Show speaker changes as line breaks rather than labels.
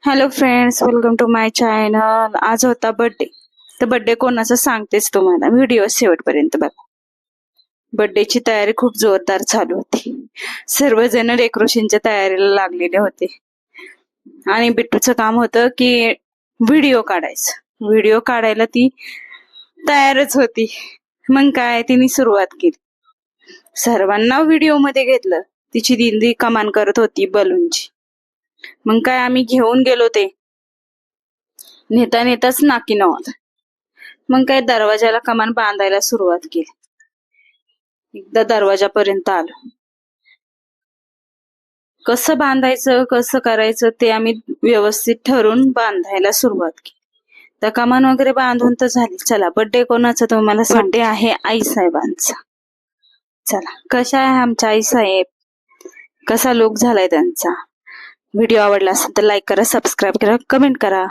Hello friends, welcome to my channel. आज होता birthday. तर बर्थडे कोणाचा सांगतेच तुम्हाला, व्हिडिओ शेवटपर्यंत बघा. बर्थडेची तयारी खूप जोरदार चालू होती. सर्वजण डेकोरेशनच्या तयारीला लागलेले होते आणि बिट्टूचं काम होतं की व्हिडिओ काढायचं. व्हिडिओ काढायला ती तयारच होती. मग काय, तिने सुरुवात केली. सर्वांना व्हिडिओ मध्ये घेतलं. तिची दिदी कमान करत होती बलूनची. मग काय, आम्ही घेऊन गेलो. ते नेता नेताच नाकी नव्हत. मग काय, दरवाजाला कमान बांधायला सुरुवात केली. एकदा दरवाजापर्यंत आलो. कसं बांधायचं, कसं करायचं ते आम्ही व्यवस्थित ठरवून बांधायला सुरुवात केली. तर कमान वगैरे बांधून तर झाली. चला, बर्थडे कोणाचा तुम्हाला सांगते. बर्थडे आहे आई साहेबांचा. चला, कशा आहे आमच्या आई साहेब, कसा लुक झालाय त्यांचा. व्हिडिओ आवडला असेल तर लाईक करा, सबस्क्राईब करा, कमेंट करा.